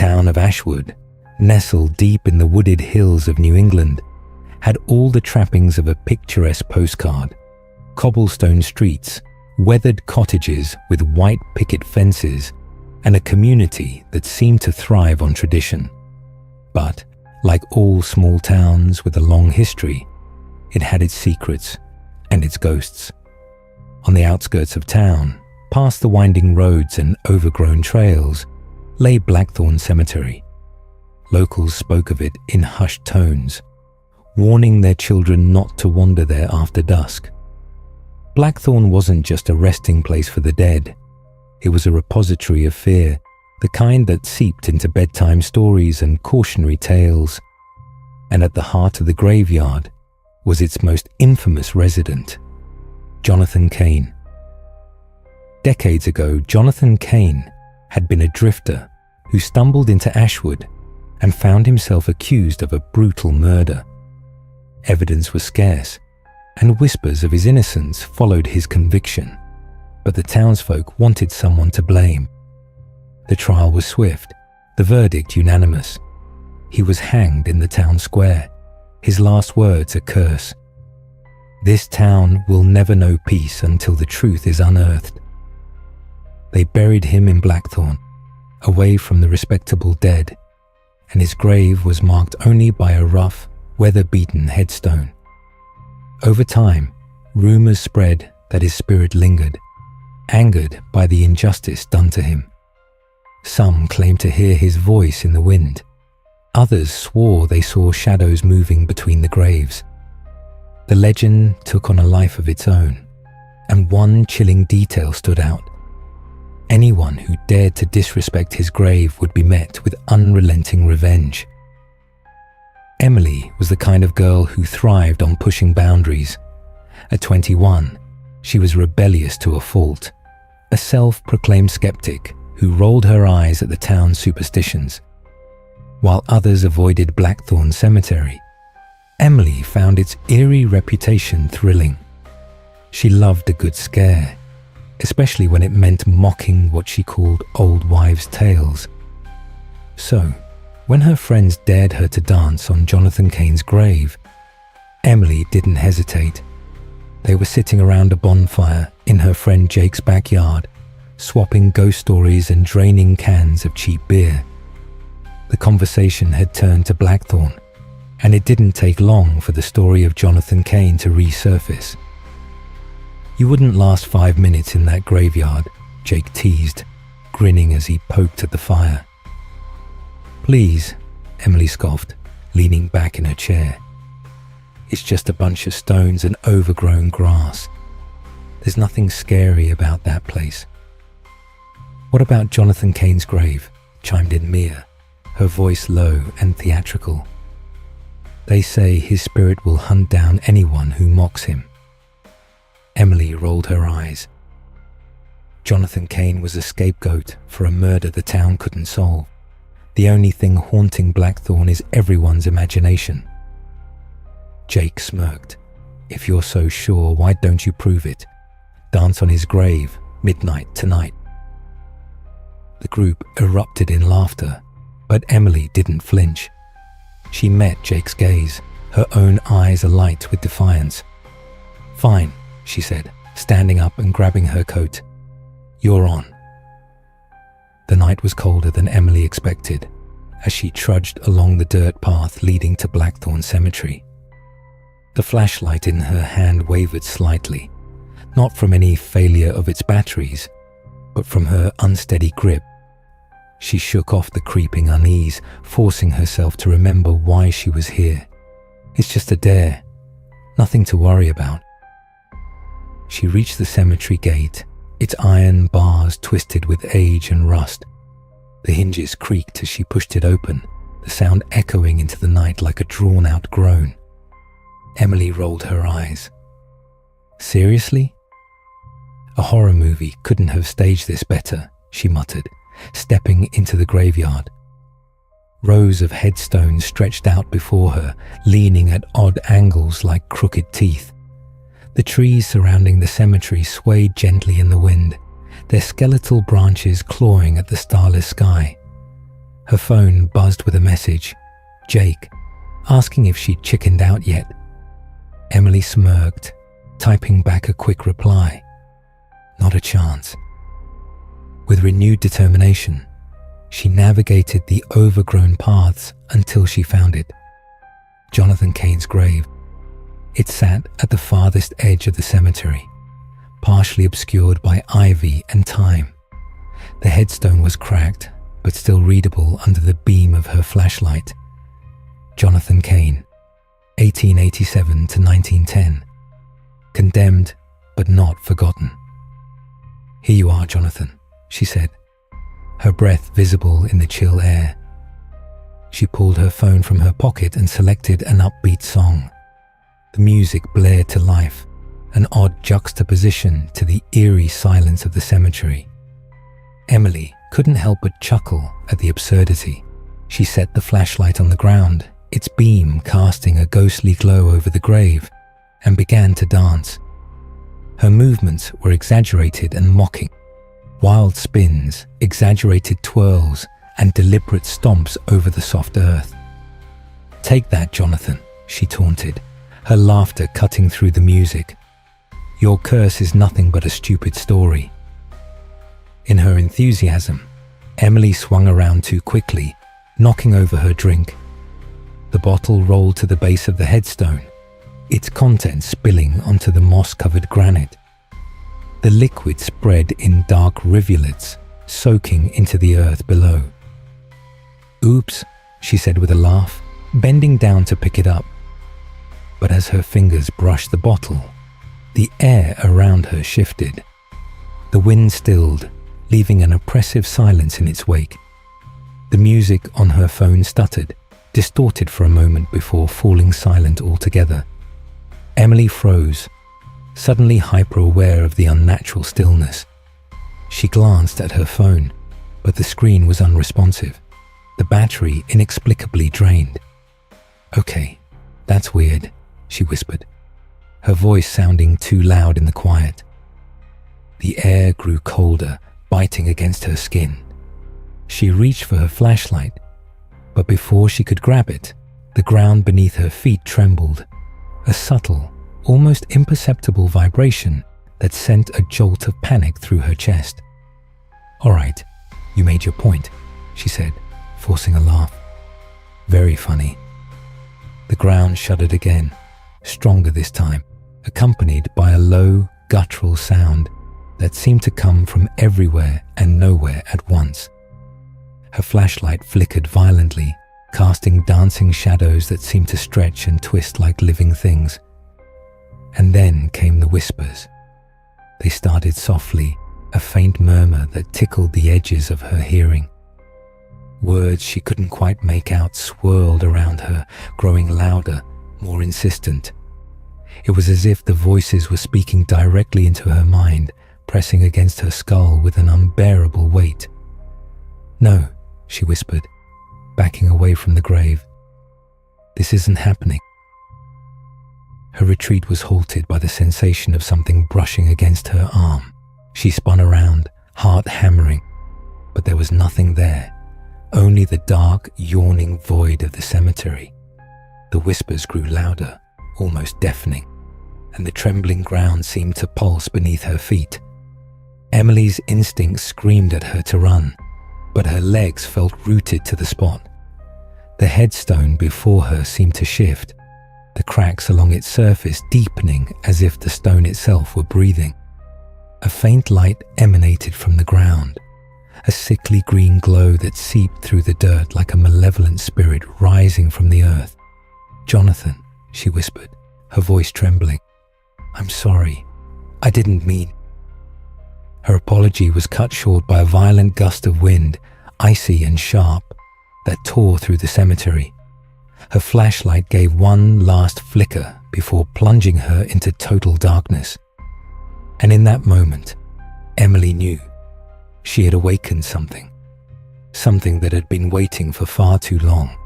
town of Ashwood, nestled deep in the wooded hills of New England, had all the trappings of a picturesque postcard: cobblestone streets, weathered cottages with white picket fences, and a community that seemed to thrive on tradition. But, like all small towns with a long history, it had its secrets and its ghosts. On the outskirts of town, past the winding roads and overgrown trails, lay Blackthorn Cemetery. Locals spoke of it in hushed tones, warning their children not to wander there after dusk. Blackthorn wasn't just a resting place for the dead. It was a repository of fear, the kind that seeped into bedtime stories and cautionary tales. And at the heart of the graveyard was its most infamous resident, Jonathan Cain. Decades ago, Jonathan Cain had been a drifter who stumbled into Ashwood and found himself accused of a brutal murder. Evidence was scarce, and whispers of his innocence followed his conviction, but the townsfolk wanted someone to blame. The trial was swift, the verdict unanimous. He was hanged in the town square, his last words a curse. "This town will never know peace until the truth is unearthed." They buried him in Blackthorn, away from the respectable dead, and his grave was marked only by a rough, weather-beaten headstone. Over time, rumors spread that his spirit lingered, angered by the injustice done to him. Some claimed to hear his voice in the wind. Others swore they saw shadows moving between the graves. The legend took on a life of its own, and one chilling detail stood out. Anyone who dared to disrespect his grave would be met with unrelenting revenge. Emily was the kind of girl who thrived on pushing boundaries. At 21, she was rebellious to a fault, a self-proclaimed skeptic who rolled her eyes at the town's superstitions. While others avoided Blackthorn Cemetery, Emily found its eerie reputation thrilling. She loved a good scare, especially when it meant mocking what she called old wives' tales. So, when her friends dared her to dance on Jonathan Cain's grave, Emily didn't hesitate. They were sitting around a bonfire in her friend Jake's backyard, swapping ghost stories and draining cans of cheap beer. The conversation had turned to Blackthorn, and it didn't take long for the story of Jonathan Cain to resurface. "You wouldn't last 5 minutes in that graveyard," Jake teased, grinning as he poked at the fire. "Please," Emily scoffed, leaning back in her chair. "It's just a bunch of stones and overgrown grass. There's nothing scary about that place." "What about Jonathan Cain's grave?" chimed in Mia, her voice low and theatrical. "They say his spirit will hunt down anyone who mocks him." Emily rolled her eyes. Jonathan Cain was a scapegoat for a murder the town couldn't solve. The only thing haunting Blackthorn is everyone's imagination. Jake smirked. "If you're so sure, why don't you prove it? Dance on his grave, midnight tonight." The group erupted in laughter, but Emily didn't flinch. She met Jake's gaze, her own eyes alight with defiance. "Fine," she said, standing up and grabbing her coat. "You're on." The night was colder than Emily expected as she trudged along the dirt path leading to Blackthorn Cemetery. The flashlight in her hand wavered slightly, not from any failure of its batteries, but from her unsteady grip. She shook off the creeping unease, forcing herself to remember why she was here. It's just a dare, nothing to worry about. She reached the cemetery gate, its iron bars twisted with age and rust. The hinges creaked as she pushed it open, the sound echoing into the night like a drawn-out groan. Emily rolled her eyes. "Seriously?" "A horror movie couldn't have staged this better," she muttered, stepping into the graveyard. Rows of headstones stretched out before her, leaning at odd angles like crooked teeth. The trees surrounding the cemetery swayed gently in the wind, their skeletal branches clawing at the starless sky. Her phone buzzed with a message, Jake, asking if she'd chickened out yet. Emily smirked, typing back a quick reply. Not a chance. With renewed determination, she navigated the overgrown paths until she found it. Jonathan Cain's grave. It sat at the farthest edge of the cemetery, partially obscured by ivy and thyme. The headstone was cracked, but still readable under the beam of her flashlight. Jonathan Cain, 1887 to 1910. Condemned, but not forgotten. Here you are, Jonathan, she said, her breath visible in the chill air. She pulled her phone from her pocket and selected an upbeat song. The music blared to life, an odd juxtaposition to the eerie silence of the cemetery. Emily couldn't help but chuckle at the absurdity. She set the flashlight on the ground, its beam casting a ghostly glow over the grave, and began to dance. Her movements were exaggerated and mocking. Wild spins, exaggerated twirls, and deliberate stomps over the soft earth. Take that, Jonathan, she taunted, her laughter cutting through the music. Your curse is nothing but a stupid story. In her enthusiasm, Emily swung around too quickly, knocking over her drink. The bottle rolled to the base of the headstone, its contents spilling onto the moss-covered granite. The liquid spread in dark rivulets, soaking into the earth below. Oops, she said with a laugh, bending down to pick it up. But as her fingers brushed the bottle, the air around her shifted. The wind stilled, leaving an oppressive silence in its wake. The music on her phone stuttered, distorted for a moment before falling silent altogether. Emily froze, suddenly hyper-aware of the unnatural stillness. She glanced at her phone, but the screen was unresponsive, the battery inexplicably drained. Okay, that's weird, she whispered, her voice sounding too loud in the quiet. The air grew colder, biting against her skin. She reached for her flashlight, but before she could grab it, the ground beneath her feet trembled, a subtle, almost imperceptible vibration that sent a jolt of panic through her chest. All right, you made your point, she said, forcing a laugh. Very funny. The ground shuddered again, stronger this time, accompanied by a low, guttural sound that seemed to come from everywhere and nowhere at once. Her flashlight flickered violently, casting dancing shadows that seemed to stretch and twist like living things. And then came the whispers. They started softly, a faint murmur that tickled the edges of her hearing. Words she couldn't quite make out swirled around her, growing louder, more insistent. It was as if the voices were speaking directly into her mind, pressing against her skull with an unbearable weight. No, she whispered, backing away from the grave. This isn't happening. Her retreat was halted by the sensation of something brushing against her arm. She spun around, heart hammering, but there was nothing there, only the dark, yawning void of the cemetery. The whispers grew louder, almost deafening, and the trembling ground seemed to pulse beneath her feet. Emily's instincts screamed at her to run, but her legs felt rooted to the spot. The headstone before her seemed to shift, the cracks along its surface deepening as if the stone itself were breathing. A faint light emanated from the ground, a sickly green glow that seeped through the dirt like a malevolent spirit rising from the earth. Jonathan, she whispered, her voice trembling. I'm sorry. I didn't mean. Her apology was cut short by a violent gust of wind, icy and sharp, that tore through the cemetery. Her flashlight gave one last flicker before plunging her into total darkness. And in that moment, Emily knew she had awakened something that had been waiting for far too long,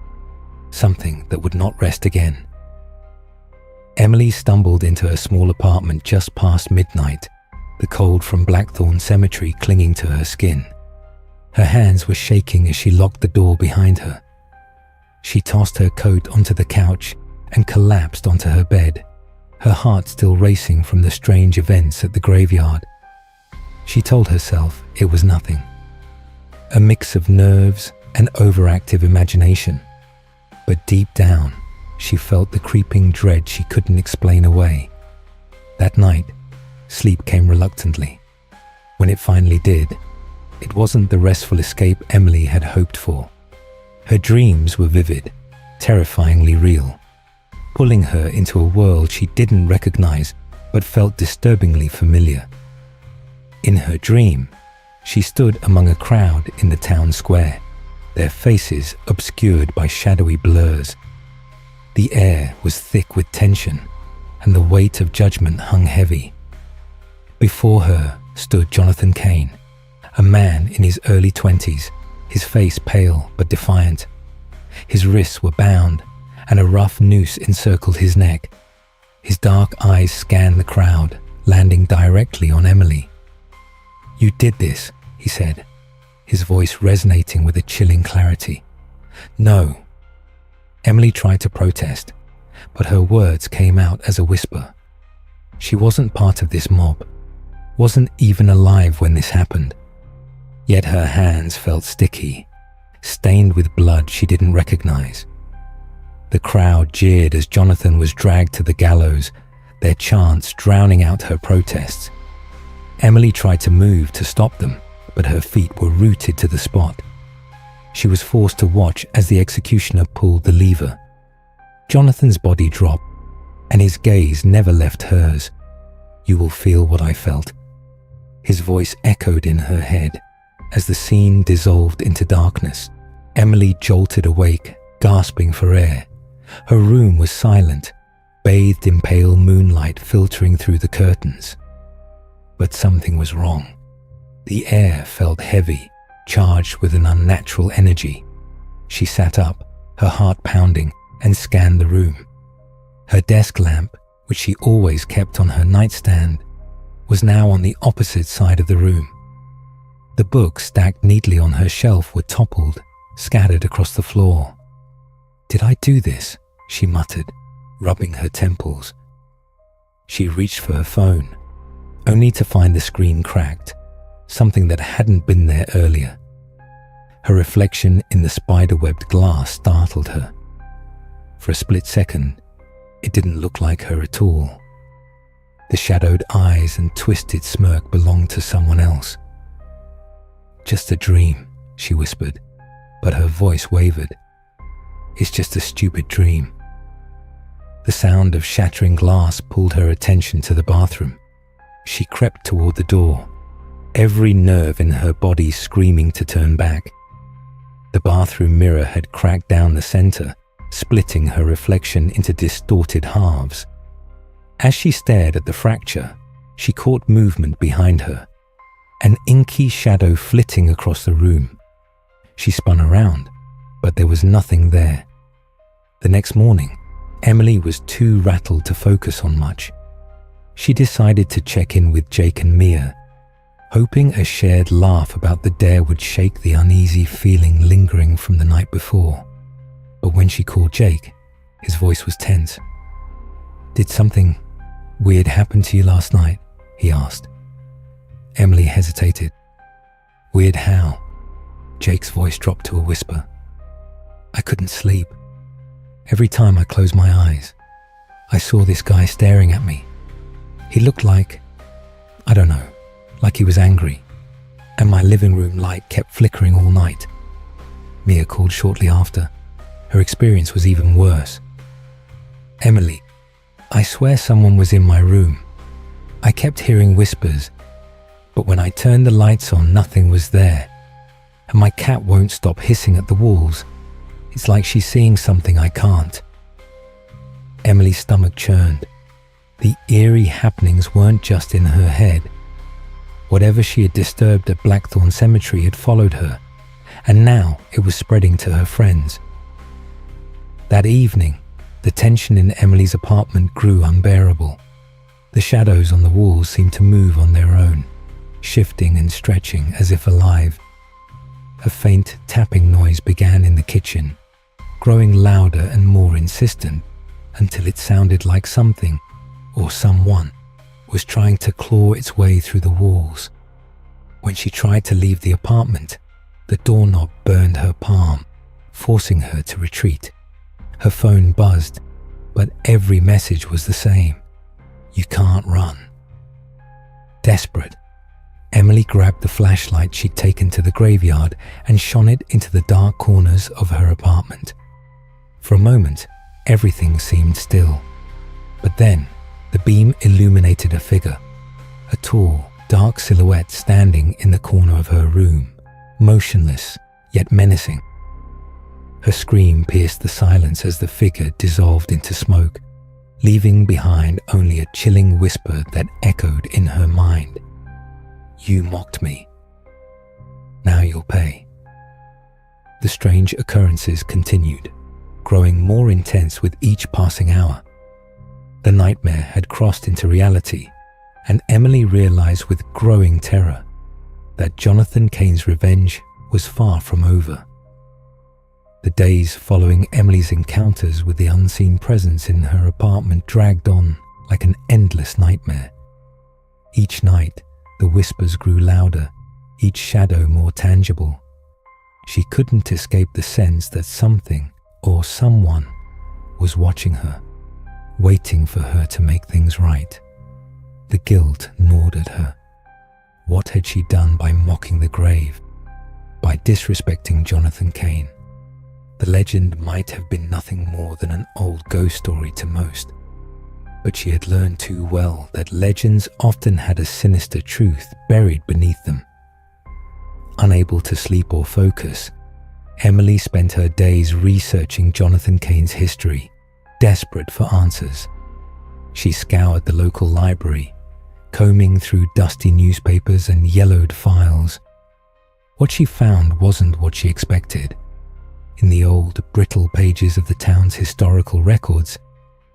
something that would not rest again. Emily stumbled into her small apartment just past midnight, the cold from Blackthorn Cemetery clinging to her skin. Her hands were shaking as she locked the door behind her. She tossed her coat onto the couch and collapsed onto her bed, her heart still racing from the strange events at the graveyard. She told herself it was nothing. A mix of nerves and overactive imagination. But deep down, she felt the creeping dread she couldn't explain away. That night, sleep came reluctantly. When it finally did, it wasn't the restful escape Emily had hoped for. Her dreams were vivid, terrifyingly real, pulling her into a world she didn't recognize but felt disturbingly familiar. In her dream, she stood among a crowd in the town square, their faces obscured by shadowy blurs. The air was thick with tension, and the weight of judgment hung heavy. Before her stood Jonathan Cain, a man in his early 20s, his face pale but defiant. His wrists were bound, and a rough noose encircled his neck. His dark eyes scanned the crowd, landing directly on Emily. "You did this," he said, his voice resonating with a chilling clarity. "No." Emily tried to protest, but her words came out as a whisper. She wasn't part of this mob, wasn't even alive when this happened. Yet her hands felt sticky, stained with blood she didn't recognize. The crowd jeered as Jonathan was dragged to the gallows, their chants drowning out her protests. Emily tried to move to stop them, but her feet were rooted to the spot. She was forced to watch as the executioner pulled the lever. Jonathan's body dropped, and his gaze never left hers. "You will feel what I felt." His voice echoed in her head. As the scene dissolved into darkness, Emily jolted awake, gasping for air. Her room was silent, bathed in pale moonlight filtering through the curtains. But something was wrong. The air felt heavy, charged with an unnatural energy. She sat up, her heart pounding, and scanned the room. Her desk lamp, which she always kept on her nightstand, was now on the opposite side of the room. The books stacked neatly on her shelf were toppled, scattered across the floor. "Did I do this?" she muttered, rubbing her temples. She reached for her phone, only to find the screen cracked, something that hadn't been there earlier. Her reflection in the spider-webbed glass startled her. For a split second, it didn't look like her at all. The shadowed eyes and twisted smirk belonged to someone else. "Just a dream," she whispered, but her voice wavered. "It's just a stupid dream." The sound of shattering glass pulled her attention to the bathroom. She crept toward the door, every nerve in her body screaming to turn back. The bathroom mirror had cracked down the center, splitting her reflection into distorted halves. As she stared at the fracture, she caught movement behind her, an inky shadow flitting across the room. She spun around, but there was nothing there. The next morning, Emily was too rattled to focus on much. She decided to check in with Jake and Mia, hoping a shared laugh about the dare would shake the uneasy feeling lingering from the night before. But when she called Jake, his voice was tense. "Did something weird happen to you last night?" he asked. Emily hesitated. "Weird how?" Jake's voice dropped to a whisper. "I couldn't sleep. Every time I closed my eyes, I saw this guy staring at me. He looked like, I don't know, like he was angry, and my living room light kept flickering all night." Mia called shortly after. Her experience was even worse. "Emily, I swear someone was in my room. I kept hearing whispers, but when I turned the lights on, nothing was there. And my cat won't stop hissing at the walls. It's like she's seeing something I can't." Emily's stomach churned. The eerie happenings weren't just in her head. Whatever she had disturbed at Blackthorn Cemetery had followed her, and now it was spreading to her friends. That evening, the tension in Emily's apartment grew unbearable. The shadows on the walls seemed to move on their own, shifting and stretching as if alive. A faint tapping noise began in the kitchen, growing louder and more insistent until it sounded like something or someone was trying to claw its way through the walls. When she tried to leave the apartment, the doorknob burned her palm, forcing her to retreat. Her phone buzzed, but every message was the same. You can't run. Desperate, Emily grabbed the flashlight she'd taken to the graveyard and shone it into the dark corners of her apartment. For a moment, everything seemed still. But then, the beam illuminated a figure, a tall, dark silhouette standing in the corner of her room, motionless yet menacing. Her scream pierced the silence as the figure dissolved into smoke, leaving behind only a chilling whisper that echoed in her mind. You mocked me. Now you'll pay. The strange occurrences continued, growing more intense with each passing hour. The nightmare had crossed into reality, and Emily realized with growing terror that Jonathan Cain's revenge was far from over. The days following Emily's encounters with the unseen presence in her apartment dragged on like an endless nightmare. Each night, the whispers grew louder, each shadow more tangible. She couldn't escape the sense that something or someone was watching her, waiting for her to make things right. The guilt gnawed at her. What had she done by mocking the grave, by disrespecting Jonathan Cain? The legend might have been nothing more than an old ghost story to most, but she had learned too well that legends often had a sinister truth buried beneath them. Unable to sleep or focus, Emily spent her days researching Jonathan Cain's history, desperate for answers. She scoured the local library, combing through dusty newspapers and yellowed files. What she found wasn't what she expected. In the old, brittle pages of the town's historical records,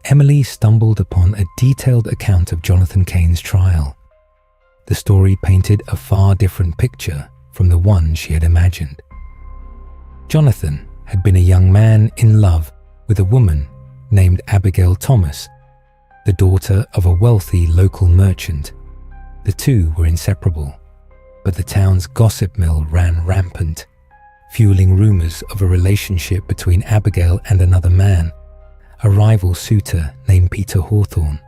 Emily stumbled upon a detailed account of Jonathan Cain's trial. The story painted a far different picture from the one she had imagined. Jonathan had been a young man in love with a woman named Abigail Thomas, the daughter of a wealthy local merchant. The two were inseparable, but the town's gossip mill ran rampant, fueling rumors of a relationship between Abigail and another man, a rival suitor named Peter Hawthorne.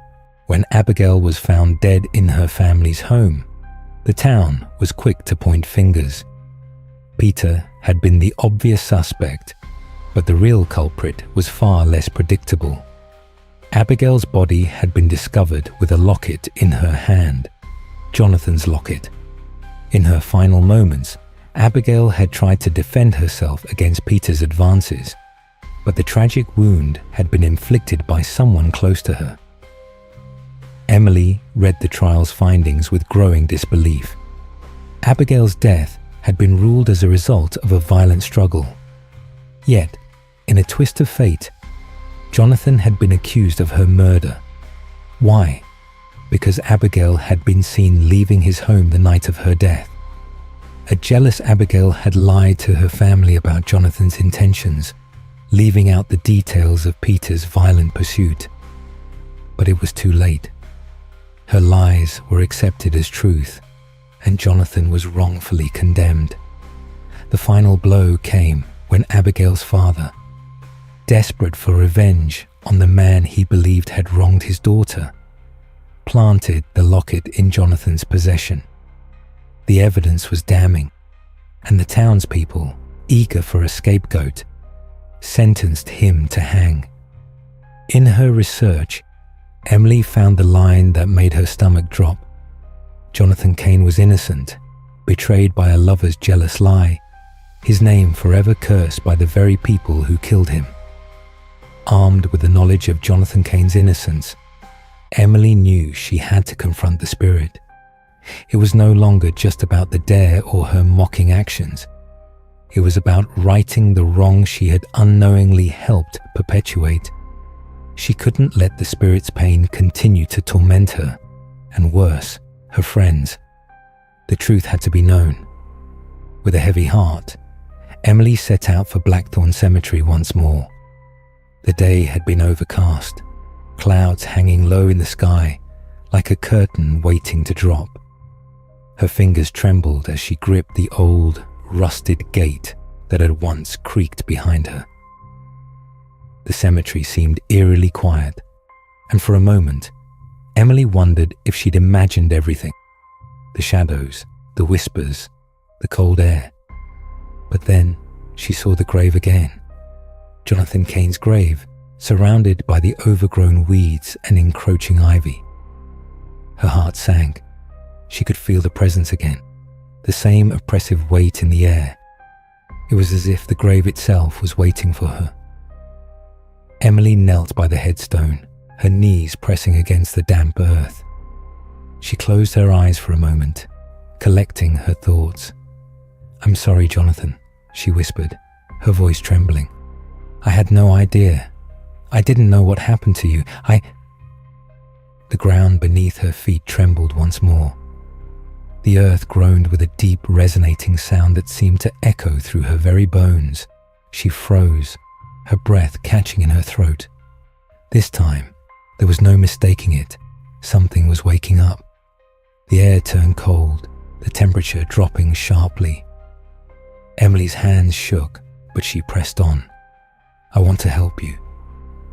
When Abigail was found dead in her family's home, the town was quick to point fingers. Peter had been the obvious suspect, but the real culprit was far less predictable. Abigail's body had been discovered with a locket in her hand, Jonathan's locket. In her final moments, Abigail had tried to defend herself against Peter's advances, but the tragic wound had been inflicted by someone close to her. Emily read the trial's findings with growing disbelief. Abigail's death had been ruled as a result of a violent struggle. Yet, in a twist of fate, Jonathan had been accused of her murder. Why? Because Abigail had been seen leaving his home the night of her death. A jealous Abigail had lied to her family about Jonathan's intentions, leaving out the details of Peter's violent pursuit. But it was too late. Her lies were accepted as truth, and Jonathan was wrongfully condemned. The final blow came when Abigail's father, desperate for revenge on the man he believed had wronged his daughter, planted the locket in Jonathan's possession. The evidence was damning, and the townspeople, eager for a scapegoat, sentenced him to hang. In her research, Emily found the line that made her stomach drop. Jonathan Cain was innocent, betrayed by a lover's jealous lie, his name forever cursed by the very people who killed him. Armed with the knowledge of Jonathan Cain's innocence, Emily knew she had to confront the spirit. It was no longer just about the dare or her mocking actions. It was about righting the wrong she had unknowingly helped perpetuate. She couldn't let the spirit's pain continue to torment her, and worse, her friends. The truth had to be known. With a heavy heart, Emily set out for Blackthorn Cemetery once more. The day had been overcast, clouds hanging low in the sky like a curtain waiting to drop. Her fingers trembled as she gripped the old, rusted gate that had once creaked behind her. The cemetery seemed eerily quiet, and for a moment, Emily wondered if she'd imagined everything. The shadows, the whispers, the cold air. But then she saw the grave again. Jonathan Cain's grave, surrounded by the overgrown weeds and encroaching ivy. Her heart sank. She could feel the presence again, the same oppressive weight in the air. It was as if the grave itself was waiting for her. Emily knelt by the headstone, her knees pressing against the damp earth. She closed her eyes for a moment, collecting her thoughts. "I'm sorry, Jonathan," she whispered, her voice trembling. "I had no idea. I didn't know what happened to you. The ground beneath her feet trembled once more. The earth groaned with a deep, resonating sound that seemed to echo through her very bones. She froze, her breath catching in her throat. This time, there was no mistaking it. Something was waking up. The air turned cold, the temperature dropping sharply. Emily's hands shook, but she pressed on. "I want to help you.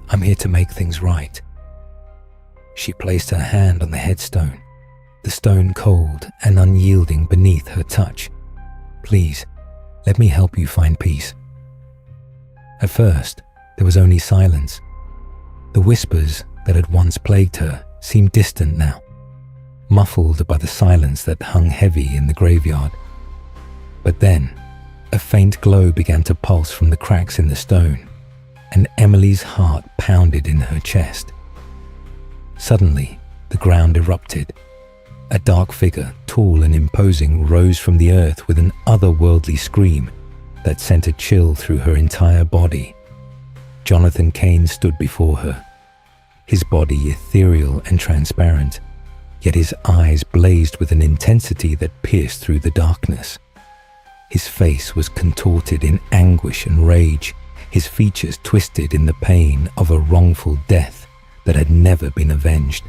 I'm here to make things right." She placed her hand on the headstone, the stone cold and unyielding beneath her touch. "Please, let me help you find peace." At first, there was only silence. The whispers that had once plagued her seemed distant now, muffled by the silence that hung heavy in the graveyard. But then, a faint glow began to pulse from the cracks in the stone, and Emily's heart pounded in her chest. Suddenly, the ground erupted. A dark figure, tall and imposing, rose from the earth with an otherworldly scream that sent a chill through her entire body. Jonathan Cain stood before her, his body ethereal and transparent, yet his eyes blazed with an intensity that pierced through the darkness. His face was contorted in anguish and rage, his features twisted in the pain of a wrongful death that had never been avenged.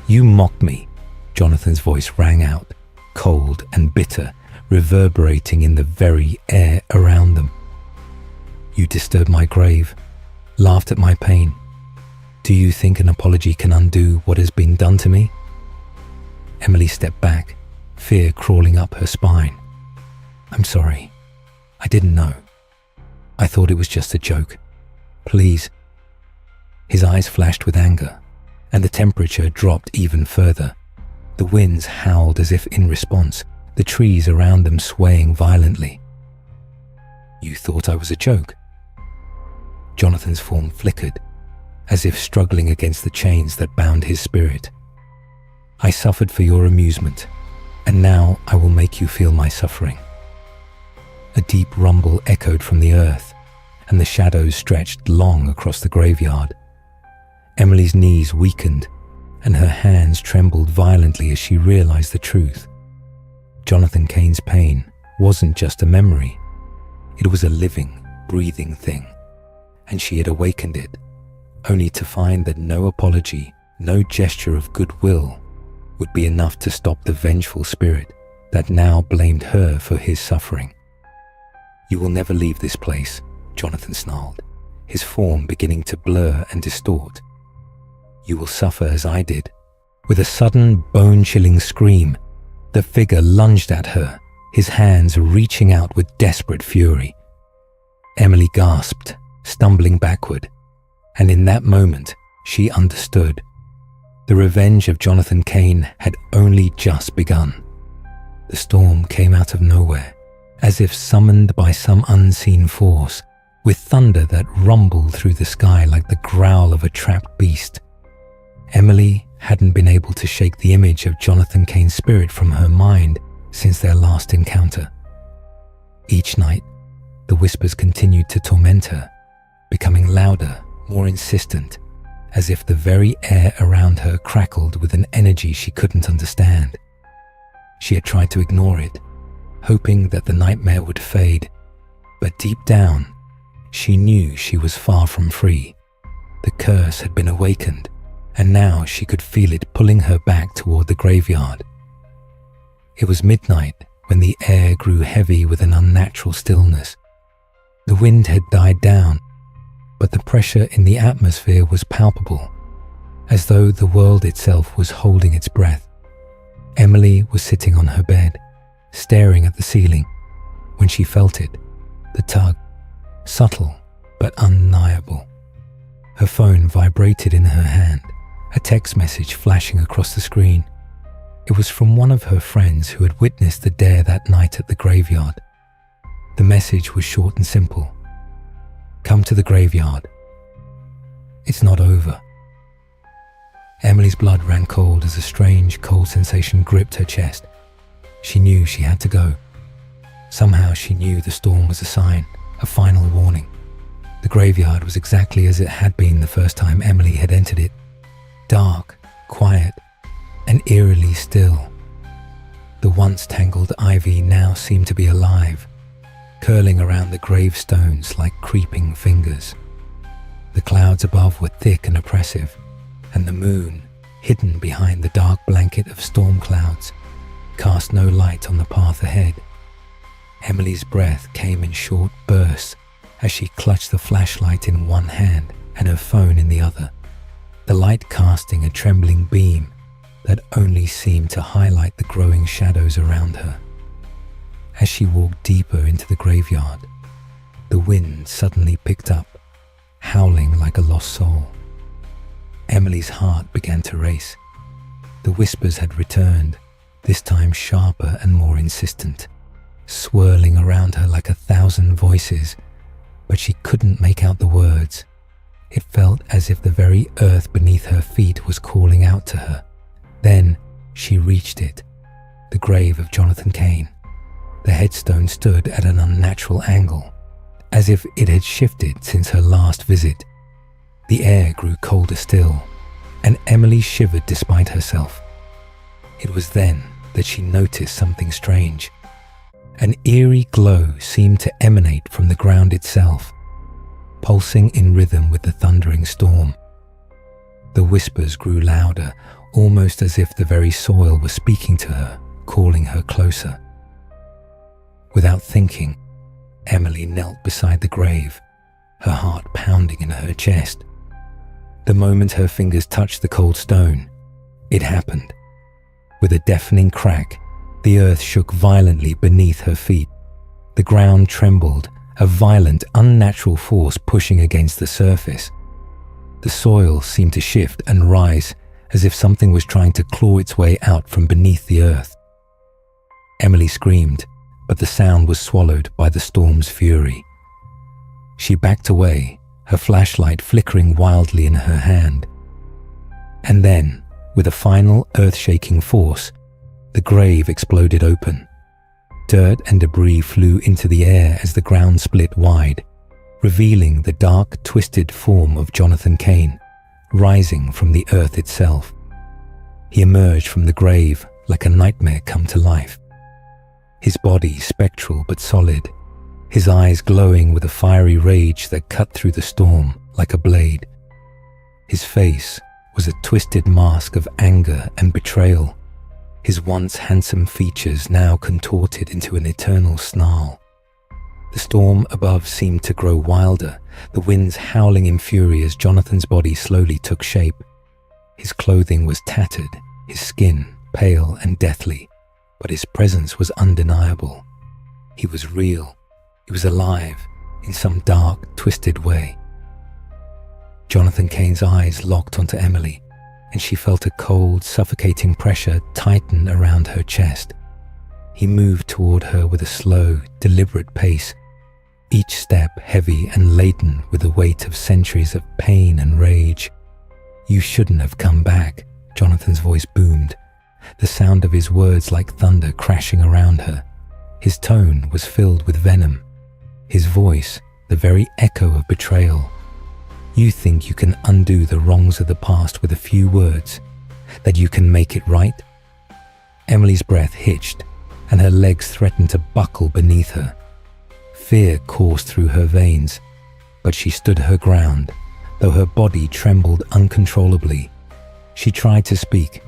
"You mocked me," Jonathan's voice rang out, cold and bitter, reverberating in the very air around them. "You disturbed my grave, laughed at my pain. Do you think an apology can undo what has been done to me?" Emily stepped back, fear crawling up her spine. "I'm sorry. I didn't know. I thought it was just a joke. Please." His eyes flashed with anger, and the temperature dropped even further. The winds howled as if in response, the trees around them swaying violently. "You thought I was a joke?" Jonathan's form flickered, as if struggling against the chains that bound his spirit. "I suffered for your amusement, and now I will make you feel my suffering." A deep rumble echoed from the earth, and the shadows stretched long across the graveyard. Emily's knees weakened, and her hands trembled violently as she realized the truth. Jonathan Cain's pain wasn't just a memory. It was a living, breathing thing, and she had awakened it, only to find that no apology, no gesture of goodwill would be enough to stop the vengeful spirit that now blamed her for his suffering. "You will never leave this place," Jonathan snarled, his form beginning to blur and distort. "You will suffer as I did." With a sudden, bone-chilling scream, the figure lunged at her, his hands reaching out with desperate fury. Emily gasped, stumbling backward, and in that moment, she understood. The revenge of Jonathan Cain had only just begun. The storm came out of nowhere, as if summoned by some unseen force, with thunder that rumbled through the sky like the growl of a trapped beast. Emily hadn't been able to shake the image of Jonathan Cain's spirit from her mind since their last encounter. Each night, the whispers continued to torment her, becoming louder, more insistent, as if the very air around her crackled with an energy she couldn't understand. She had tried to ignore it, hoping that the nightmare would fade, But deep down, she knew she was far from free. The curse had been awakened, and now she could feel it pulling her back toward the graveyard. It was midnight when the air grew heavy with an unnatural stillness. The wind had died down, but the pressure in the atmosphere was palpable, as though the world itself was holding its breath. Emily was sitting on her bed, staring at the ceiling, when she felt it, the tug, subtle but undeniable. Her phone vibrated in her hand, a text message flashing across the screen. It was from one of her friends who had witnessed the dare that night at the graveyard. The message was short and simple. "Come to the graveyard. It's not over." Emily's blood ran cold as a strange, cold sensation gripped her chest. She knew she had to go. Somehow she knew the storm was a sign, a final warning. The graveyard was exactly as it had been the first time Emily had entered it. Dark, quiet, and eerily still. The once tangled ivy now seemed to be alive, curling around the gravestones like creeping fingers. The clouds above were thick and oppressive, and the moon, hidden behind the dark blanket of storm clouds, cast no light on the path ahead. Emily's breath came in short bursts as she clutched the flashlight in one hand and her phone in the other, the light casting a trembling beam that only seemed to highlight the growing shadows around her. As she walked deeper into the graveyard, the wind suddenly picked up, howling like a lost soul. Emily's heart began to race. The whispers had returned, this time sharper and more insistent, swirling around her like 1,000 voices, but she couldn't make out the words. It felt as if the very earth beneath her feet was calling out to her. Then she reached it, the grave of Jonathan Cain. The headstone stood at an unnatural angle, as if it had shifted since her last visit. The air grew colder still, and Emily shivered despite herself. It was then that she noticed something strange. An eerie glow seemed to emanate from the ground itself, pulsing in rhythm with the thundering storm. The whispers grew louder, almost as if the very soil was speaking to her, calling her closer. Without thinking, Emily knelt beside the grave, her heart pounding in her chest. The moment her fingers touched the cold stone, it happened. With a deafening crack, the earth shook violently beneath her feet. The ground trembled, a violent, unnatural force pushing against the surface. The soil seemed to shift and rise, as if something was trying to claw its way out from beneath the earth. Emily screamed, but the sound was swallowed by the storm's fury. She backed away, her flashlight flickering wildly in her hand. And then, with a final earth-shaking force, the grave exploded open. Dirt and debris flew into the air as the ground split wide, revealing the dark, twisted form of Jonathan Cain, rising from the earth itself. He emerged from the grave like a nightmare come to life. His body spectral but solid, his eyes glowing with a fiery rage that cut through the storm like a blade. His face was a twisted mask of anger and betrayal, his once handsome features now contorted into an eternal snarl. The storm above seemed to grow wilder, the winds howling in fury as Jonathan's body slowly took shape. His clothing was tattered, his skin pale and deathly, but his presence was undeniable. He was real. He was alive in some dark, twisted way. Jonathan Cain's eyes locked onto Emily, and she felt a cold, suffocating pressure tighten around her chest. He moved toward her with a slow, deliberate pace, each step heavy and laden with the weight of centuries of pain and rage. "You shouldn't have come back," Jonathan's voice boomed, the sound of his words like thunder crashing around her. His tone was filled with venom, his voice the very echo of betrayal. "You think you can undo the wrongs of the past with a few words, that you can make it right?" Emily's breath hitched, and her legs threatened to buckle beneath her. Fear coursed through her veins, but she stood her ground, though her body trembled uncontrollably. She tried to speak,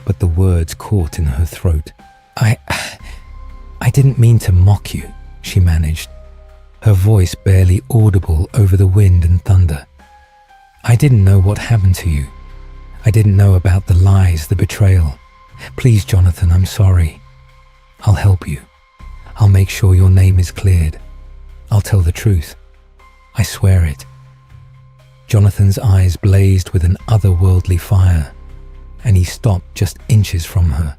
but the words caught in her throat. I didn't mean to mock you, she managed, her voice barely audible over the wind and thunder. I didn't know what happened to you. I didn't know about the lies, the betrayal. Please, Jonathan, I'm sorry. I'll help you. I'll make sure your name is cleared. I'll tell the truth. I swear it. Jonathan's eyes blazed with an otherworldly fire, and he stopped just inches from her.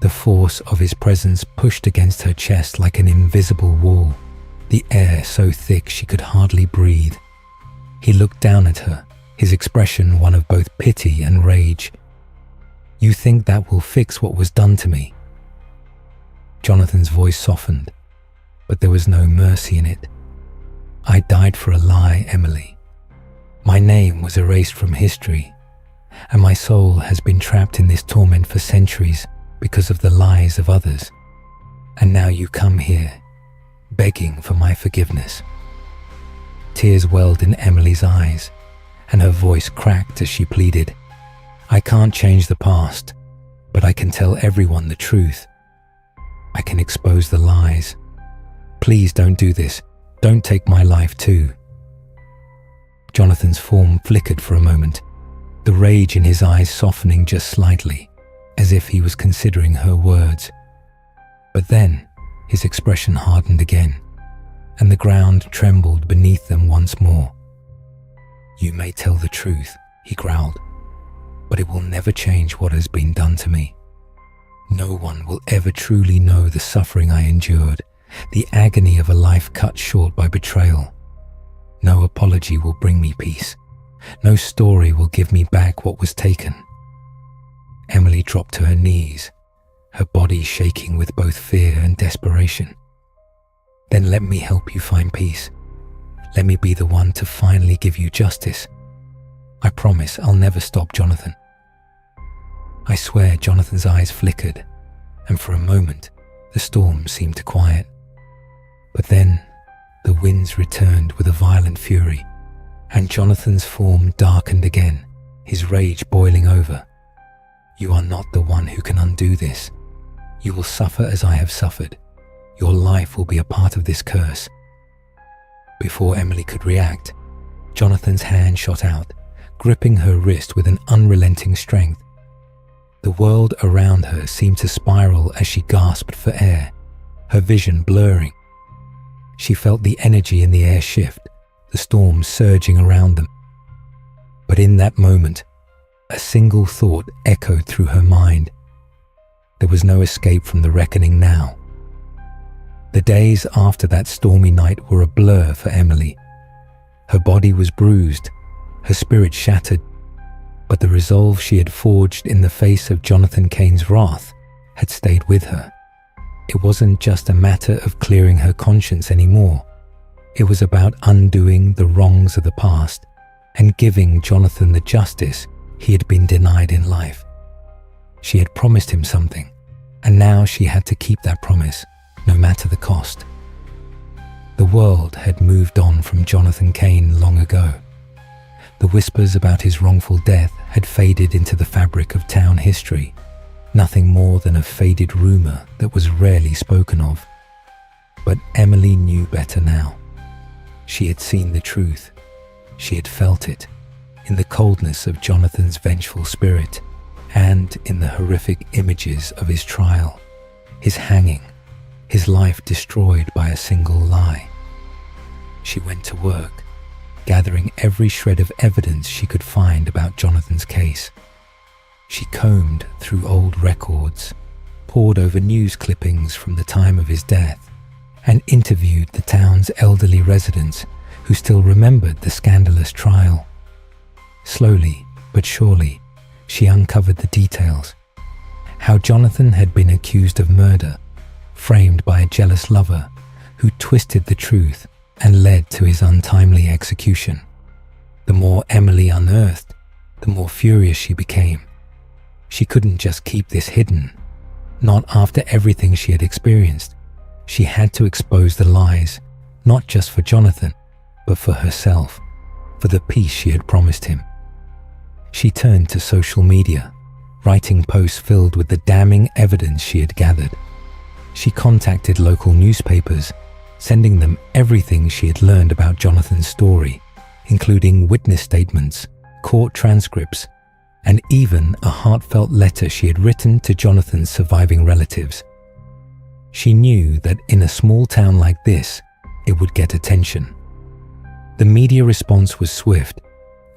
The force of his presence pushed against her chest like an invisible wall, the air so thick she could hardly breathe. He looked down at her, his expression one of both pity and rage. You think that will fix what was done to me? Jonathan's voice softened, but there was no mercy in it. I died for a lie, Emily. My name was erased from history, and my soul has been trapped in this torment for centuries because of the lies of others. And now you come here, begging for my forgiveness. Tears welled in Emily's eyes, and her voice cracked as she pleaded. I can't change the past, but I can tell everyone the truth. I can expose the lies. Please don't do this. Don't take my life too. Jonathan's form flickered for a moment, the rage in his eyes softening just slightly, as if he was considering her words. But then his expression hardened again, and the ground trembled beneath them once more. You may tell the truth, he growled, but it will never change what has been done to me. No one will ever truly know the suffering I endured, the agony of a life cut short by betrayal. No apology will bring me peace. No story will give me back what was taken. Emily dropped to her knees, her body shaking with both fear and desperation. Then let me help you find peace. Let me be the one to finally give you justice. I promise I'll never stop, Jonathan. I swear. Jonathan's eyes flickered, and for a moment the storm seemed to quiet. But then the winds returned with a violent fury, and Jonathan's form darkened again, his rage boiling over. You are not the one who can undo this. You will suffer as I have suffered. Your life will be a part of this curse. Before Emily could react, Jonathan's hand shot out, gripping her wrist with an unrelenting strength. The world around her seemed to spiral as she gasped for air, her vision blurring. She felt the energy in the air shift, the storm surging around them. But in that moment, a single thought echoed through her mind. There was no escape from the reckoning now. The days after that stormy night were a blur for Emily. Her body was bruised, her spirit shattered, but the resolve she had forged in the face of Jonathan Cain's wrath had stayed with her. It wasn't just a matter of clearing her conscience anymore. It was about undoing the wrongs of the past and giving Jonathan the justice he had been denied in life. She had promised him something, and now she had to keep that promise, no matter the cost. The world had moved on from Jonathan Cain long ago. The whispers about his wrongful death had faded into the fabric of town history, nothing more than a faded rumor that was rarely spoken of. But Emily knew better now. She had seen the truth. She had felt it, in the coldness of Jonathan's vengeful spirit, and in the horrific images of his trial, his hanging, his life destroyed by a single lie. She went to work, gathering every shred of evidence she could find about Jonathan's case. She combed through old records, pored over news clippings from the time of his death, and interviewed the town's elderly residents who still remembered the scandalous trial. Slowly but surely, she uncovered the details. How Jonathan had been accused of murder, framed by a jealous lover who twisted the truth and led to his untimely execution. The more Emily unearthed, the more furious she became. She couldn't just keep this hidden. Not after everything she had experienced. She had to expose the lies, not just for Jonathan, but for herself, for the peace she had promised him. She turned to social media, writing posts filled with the damning evidence she had gathered. She contacted local newspapers, sending them everything she had learned about Jonathan's story, including witness statements, court transcripts, and even a heartfelt letter she had written to Jonathan's surviving relatives. She knew that in a small town like this, it would get attention. The media response was swift,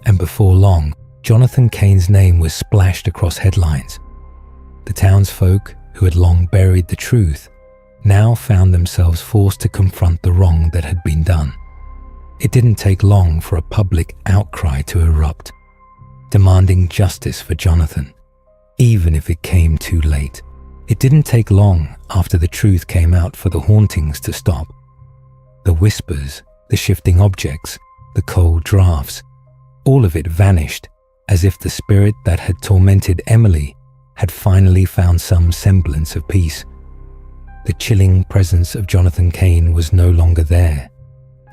and before long, Jonathan Cain's name was splashed across headlines. The townsfolk, who had long buried the truth, now found themselves forced to confront the wrong that had been done. It didn't take long for a public outcry to erupt, demanding justice for Jonathan, even if it came too late. It didn't take long after the truth came out for the hauntings to stop. The whispers, the shifting objects, the cold drafts, all of it vanished, as if the spirit that had tormented Emily had finally found some semblance of peace. The chilling presence of Jonathan Cain was no longer there,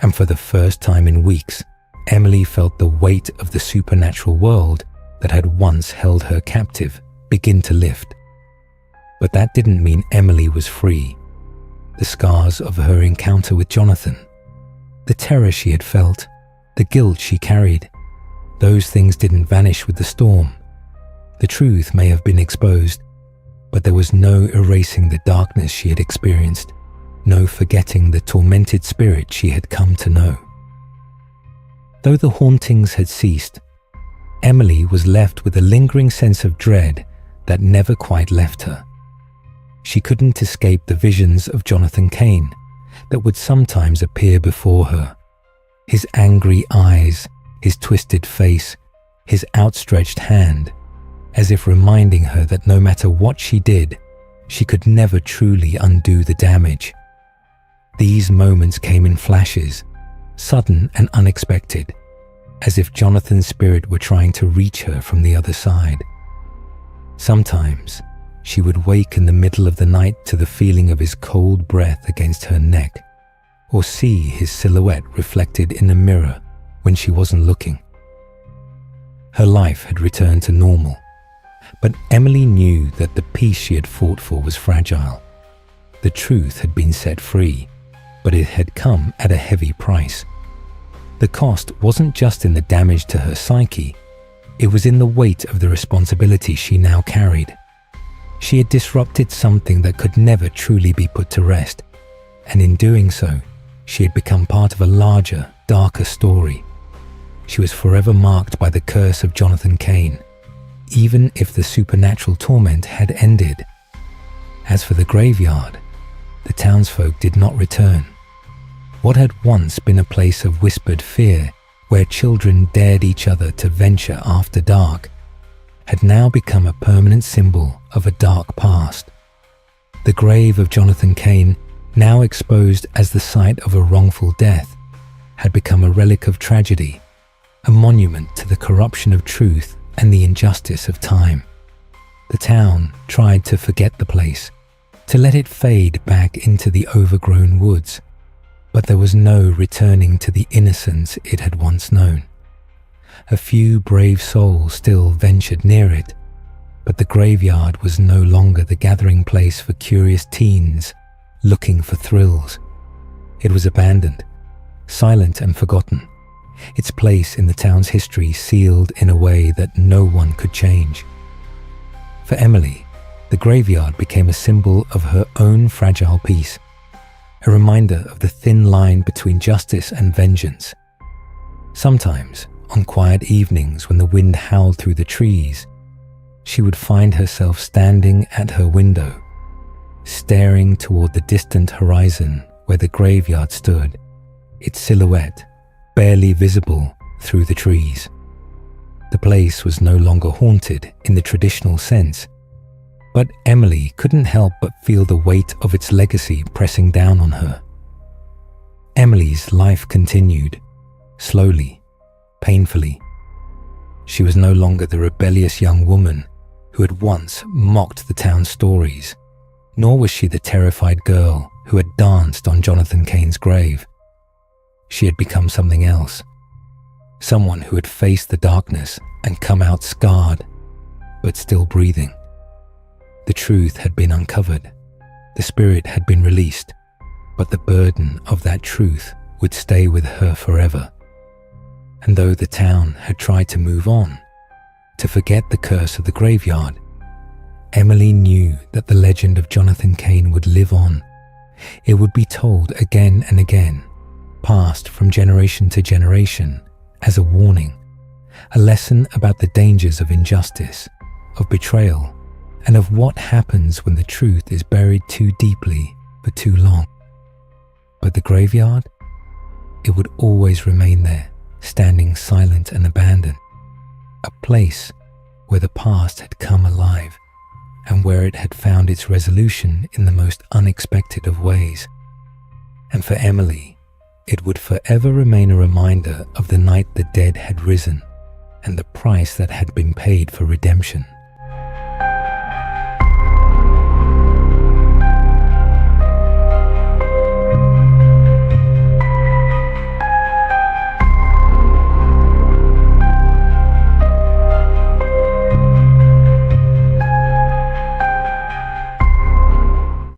and for the first time in weeks, Emily felt the weight of the supernatural world that had once held her captive begin to lift. But that didn't mean Emily was free. The scars of her encounter with Jonathan, the terror she had felt, the guilt she carried, those things didn't vanish with the storm. The truth may have been exposed, but there was no erasing the darkness she had experienced, no forgetting the tormented spirit she had come to know. Though the hauntings had ceased, Emily was left with a lingering sense of dread that never quite left her. She couldn't escape the visions of Jonathan Cain that would sometimes appear before her. His angry eyes, his twisted face, his outstretched hand, as if reminding her that no matter what she did, she could never truly undo the damage. These moments came in flashes, sudden and unexpected, as if Jonathan's spirit were trying to reach her from the other side. Sometimes, she would wake in the middle of the night to the feeling of his cold breath against her neck, or see his silhouette reflected in a mirror when she wasn't looking. Her life had returned to normal, but Emily knew that the peace she had fought for was fragile. The truth had been set free, but it had come at a heavy price. The cost wasn't just in the damage to her psyche, it was in the weight of the responsibility she now carried. She had disrupted something that could never truly be put to rest, and in doing so, she had become part of a larger, darker story. She was forever marked by the curse of Jonathan Cain, even if the supernatural torment had ended. As for the graveyard, the townsfolk did not return. What had once been a place of whispered fear, where children dared each other to venture after dark, had now become a permanent symbol of a dark past. The grave of Jonathan Cain, now exposed as the site of a wrongful death, had become a relic of tragedy, a monument to the corruption of truth and the injustice of time. The town tried to forget the place, to let it fade back into the overgrown woods, but there was no returning to the innocence it had once known. A few brave souls still ventured near it, but the graveyard was no longer the gathering place for curious teens looking for thrills. It was abandoned, silent and forgotten, its place in the town's history sealed in a way that no one could change. For Emily, the graveyard became a symbol of her own fragile peace, a reminder of the thin line between justice and vengeance. Sometimes, on quiet evenings when the wind howled through the trees, she would find herself standing at her window, staring toward the distant horizon where the graveyard stood, its silhouette barely visible through the trees. The place was no longer haunted in the traditional sense, but Emily couldn't help but feel the weight of its legacy pressing down on her. Emily's life continued, slowly, painfully. She was no longer the rebellious young woman who had once mocked the town's stories, nor was she the terrified girl who had danced on Jonathan Cain's grave. she had become something else. Someone who had faced the darkness and come out scarred, but still breathing. The truth had been uncovered. The spirit had been released, but the burden of that truth would stay with her forever. And though the town had tried to move on, to forget the curse of the graveyard, Emily knew that the legend of Jonathan Cain would live on. It would be told again and again, passed from generation to generation as a warning, a lesson about the dangers of injustice, of betrayal, and of what happens when the truth is buried too deeply for too long. But the graveyard? It would always remain there, standing silent and abandoned, a place where the past had come alive and where it had found its resolution in the most unexpected of ways. And for Emily, it would forever remain a reminder of the night the dead had risen and the price that had been paid for redemption.